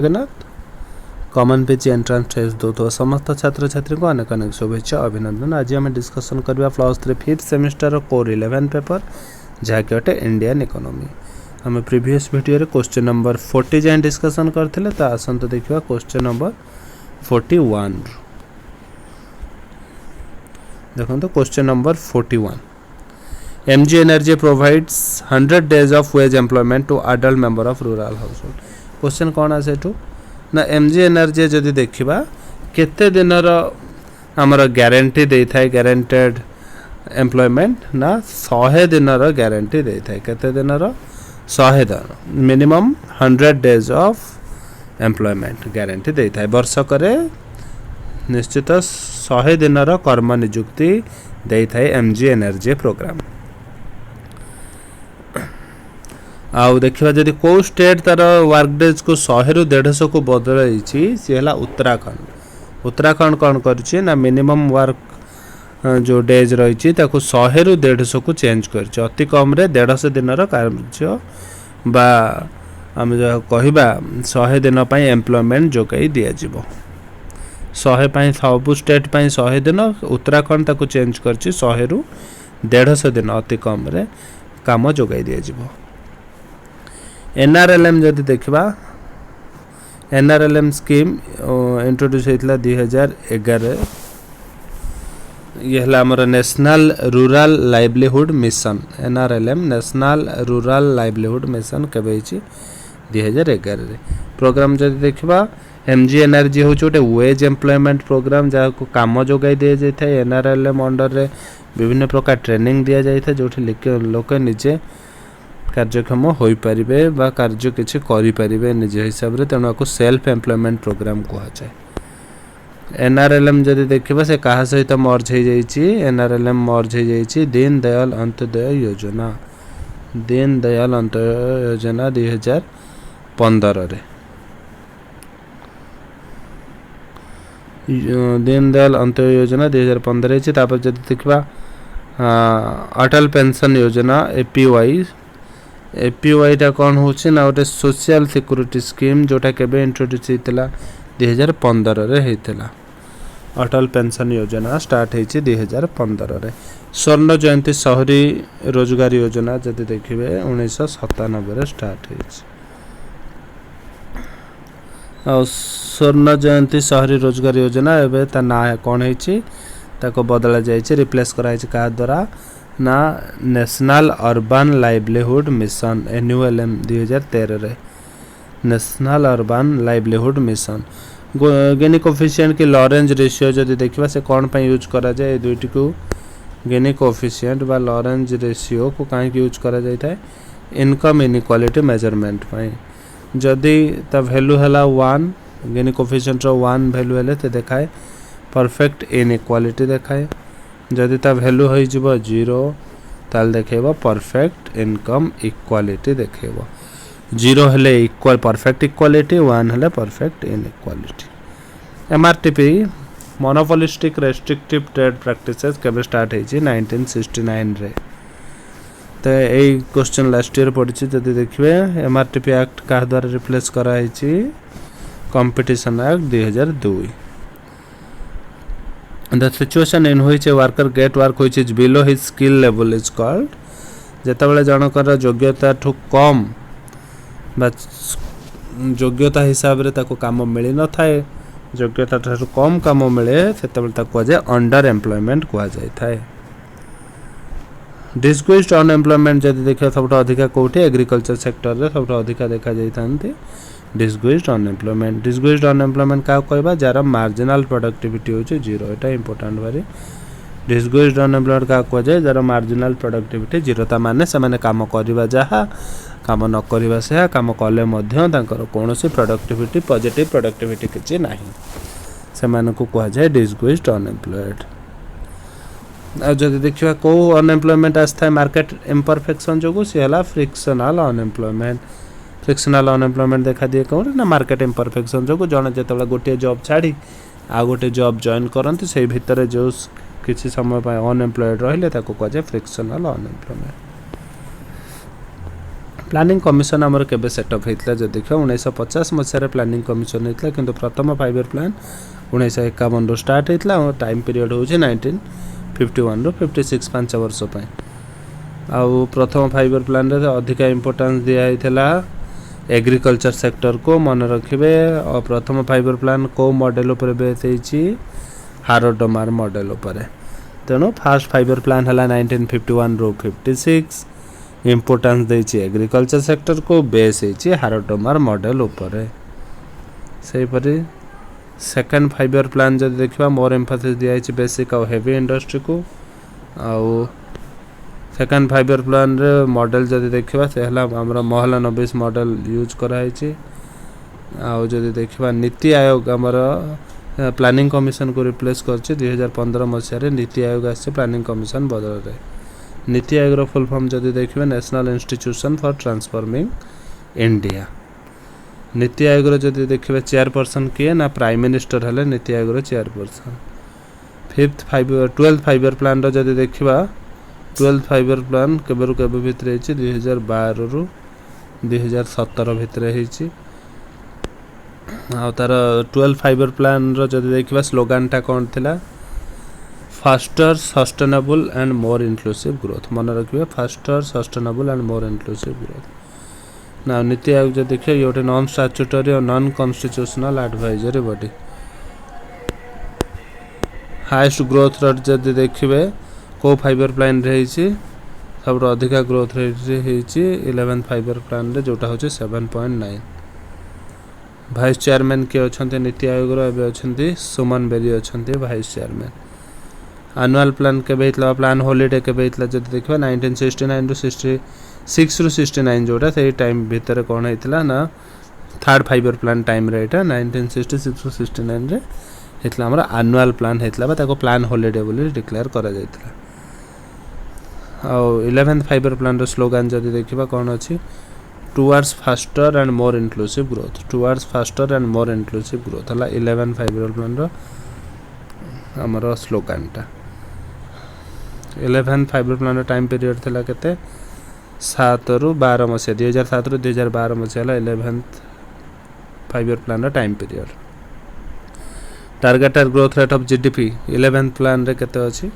Jagannath common page entrance test दो समस्त छात्र छात्री को अनेक अनेक शुभेच्छा अभिनंदन। आज आम डिस्कसन करवा +3 5th सेमिस्टर कोर 11 पेपर जहाँकि अटे इंडियन इकोनॉमी। आम प्रीवियस वीडियो क्वेश्चन नंबर 40 जाए डिस्कसन करते आसतु देखा क्वेश्चन नंबर 41। देखो question number 41 MG NREGA provides 100 days of wage employment to adult member of rural household. Question कौन आसे ना MG एनर्जी जदि देखा केते दिनर आमर ग्यारंटी दे था ग्यारंटेड एम्प्लॉयमेंट ना 100 दिनर ग्यारंटी दे था केते दिनर 100 दिन minimum 100 days of employment guarantee दे था वर्षक निश्चित 100 दिनर कर्म नियुक्ति दे था MG एनर्जी प्रोग्राम। आउ देखा जदि कौ स्टेट तार वर्क डेज को 100 ରୁ 150 को बदल सी है उत्तराखंड। उत्तराखंड कौन कर मिनिमम वर्क जो डेज रही 100 ରୁ 150 को चेंज कर अति कम 150 दिन कार्य बा आम जो कहवा 100 दिन एम्प्लॉयमेंट जोगाई दिज्व 100 सब स्टेट 100 दिन उत्तराखंड ताको चेंज कर 100 ରୁ 150 दिन अति कम काम जोगाई दिज्व। NRLM जदि देखा NRLM स्कीम इंट्रोड्यूस होता 2011 ये आमर national rural livelihood mission. NRLM national rural livelihood mission केवे 2011 प्रोग्राम जदि देखा MG एनर्जी हूँ गोटे वेज एम्प्लॉयमेंट प्रोग्राम जहाँ को कम जोगाई दि जाए NRLM अंडर रे विभिन्न प्रकार ट्रेनिंग दि जाए जो लोक निजे कार्यक्षम हो पारे बा कार्य किसी करें निज हिसाब से तेणु आपको सेल्फ एम्प्लॉयमेंट प्रोग्राम कहुए। NRLM जदि देखा से क्या सहित मर्ज हो जाइए NRLM मर्ज हो जाइए दीन दयाल अंत्योदय योजना। दीन दयाल अंत्योदय योजना 2015 दीन दयाल अंत्योदय योजना 2015 जदि देखा अटल पेंशन योजना APY टा कौन होची ना गोटे सोशल सिक्योरिटी स्कीम जोटा केबे इंट्रोड्यूस होता 2015 होता। अटल पेंशन योजना स्टार्ट होती 2015 स्वर्ण जयंती शहरी रोजगार योजना जदि देखिए 1997 स्टार्ट हो। स्वर्ण जयंती शहरी रोजगार योजना एवं ता ना कौन हो बदला जाए रिप्लेस कराई क्या द्वारा ना national urban livelihood mission NULM 2013 national urban livelihood mission. Gini coefficient की लॉरेंज रेशियो जदि देखा से कौन पर यूज करा जाए दुईटी को गिनी कोफिशिएंट बा लॉरेंज रेशियो को कहीं यूज करा जाए था इनकम इनइक्वालिटी मेजरमेंट जदि ता वैल्यू है 1 गिनी कोफिशिएंट 1 वैल्यू है तो देखाए परफेक्ट इनइक्वालिटी देखाए जदि ता वैल्यू हो 0 ताल देखेबो परफेक्ट इनकम इक्वालिटी देखेबो 0 हेले इक्वल परफेक्ट इक्वालिटी 1 हेले perfect inequality. MRTP monopolistic restrictive trade practices केबे स्टार्ट होई 1969 रे। तो यही क्वेश्चन लास्ट ईयर पड़ी जदि देखिए MRTP एक्ट क्या द्वारा रिप्लेस कराई competition act 2002। The situation in which a worker get work which is below his skill level is called जेतेबेले जनकर योग्यता ठू कम योग्यता हिसाब रे ताको काम मिली न थाए योग्यता ठारू कम काम मिले सेतेबेले ताको कहुए अंडर एम्प्लॉयमेंट कहुआ जाय थाए। डिस्ग्रेस्ड अनएम्प्लॉयमेंट जदि देखा सबटा अधिका कोठी एग्रीकल्चर सेक्टर रे सबटा अधिका देखा जाय थांती डिस्ग्रेस्ड अनएम्प्लॉयमेंट। डिस्ग्रेस्ड अनएम्प्लॉयमेंट क्या कहबा जार मार्जिनल प्रोडक्टिविटी होची 0 एटा इंपोर्टेंट भारी। डिस्ग्रेस्ड अनएम्प्लॉयमेंट क्या कह जाए जार मार्जिनल प्रोडक्टिविटी 0 ता माने से माने काम करबा जहा काम न करबा से काम कले मध्य तांकर कोनोसी प्रोडक्टिविटी पॉजिटिव प्रोडक्टिविटी किछि नाही से माने को कह जाए डिस्ग्रेस्ड अनएम्प्लॉयड। आ जदि देखिबा को अनएम्प्लॉयमेंट आस्था मार्केट इम्परफेक्शन जोगु से हला फ्रिक्शनल अनएम्प्लॉयमेंट। फ्रिक्शनल अनएम्प्लॉयमेंट देखा दिए कौन ना मार्केट इम्परफेक्शन जो जन जो गोटे जॉब छाड़ी आ गोटे जॉब जॉइन करते से भितर जो किसी समय अनएम्प्लॉयड रहिले ताको कह जाए फ्रिक्शनल अनएम्प्लॉयमेंट। प्लानिंग कमिशन आमर केबे सेटअप होता जो देखिए 1950 मसीह प्लानिंग कमिशन होता किंतु प्रथम 5 ईयर प्लान 1951 रु स्टार्ट होता और टाइम पीरियड हूँ 1951 रु 56 5 वर्ष आउ प्रथम 5 ईयर प्लान रे अधिक इंपोर्टेंस दिया एग्रीकल्चर सेक्टर को मन रखिए और प्रथम 5 ईयर प्लान को मॉडल उपर बेस होती हारोडोमार मॉडल उपर तेणु फास्ट 5 ईयर प्लान है 1951 रु 56 इंपोर्टेंस देछि एग्रीकल्चर सेक्टर को बेस होती हारोडोमार मॉडल उपर से परी सेकंड 5 ईयर प्लान जब देखा मोर एम्फासिस दिखाई बेसिक और हेवी इंडस्ट्री को आउ सेकंड 5 ईयर प्लान रे मॉडल जब देखा से आमर महला 90 मॉडल यूज कराई आउ जब देखा नीति आयोग आमर प्लानिंग कमिशन को रिप्लेस कर 2015 मसीह नीति आयोग आसी प्लानिंग कमिशन बदल रे नीति आयोग फुल फॉर्म जब देखिए national institution for transforming India NITI Aayog जब देखिए चेयरपर्सन किए ना प्राइम मिनिस्टर हेले NITI Aayog chairperson 12th 5 year plan जब देखा 12th 5 ईयर प्लान केबेरु केबे भितर 2012 रु 2017 भितर तार 12th 5 ईयर प्लान जब देखा स्लोगान टा कौन थिला faster sustainable and more inclusive growth मन रखिए faster sustainable and more inclusive growth ना नीति आयोग जो देखिए ये गोटे नॉन स्टैट्यूटरी और non constitutional advisory body highest growth rate जब देखिए को 5 ईयर प्लान रही सब अधिक ग्रोथ रेट रही 11th 5 ईयर प्लान रे जोटा होचे 7.9 वाइस चेयरमैन किए अच्छा नीति आयोग अच्छा सुमन बेरी अच्छा वाइस चेयरमैन एनुअल प्लान के प्लान हॉलीडे के जब देखा 1969 रु 66 रु 69 जोटा से टाइम भितर कौन होता ना थर्ड 5 ईयर प्लान टाइम रे 1966 रु 69 रे होता आमर एनुअल प्लान होता प्लान हॉलीडे बोली डिक्लेयर करा जायतिला आउ 11th 5 ईयर प्लान स्लोगान जब देखा कौन अच्छी towards faster and more inclusive growth towards faster and more inclusive growth है 11th 5 ईयर प्लान आमर स्लोगान टा 11th 5 year plan time period थिला केते 7 रु 12 मसीहा 2007 रु 2012 मसीहा 11th 5 year plan time period targeted growth rate of GDP 11th plan रे केते अछि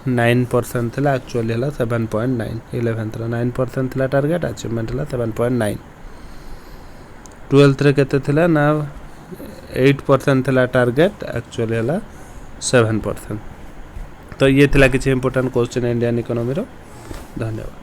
9% थिला एक्चुअली हला 7.9 11th रे 9% थिला टारगेट अचीवमेंट हला 7.9 12th रे केते थिला ना 8% थिला टारगेट एक्चुअली हला 7%। तो ये थिला किसी इंपोर्टेंट क्वेश्चन इंडियन इकोनॉमी रो। धन्यवाद।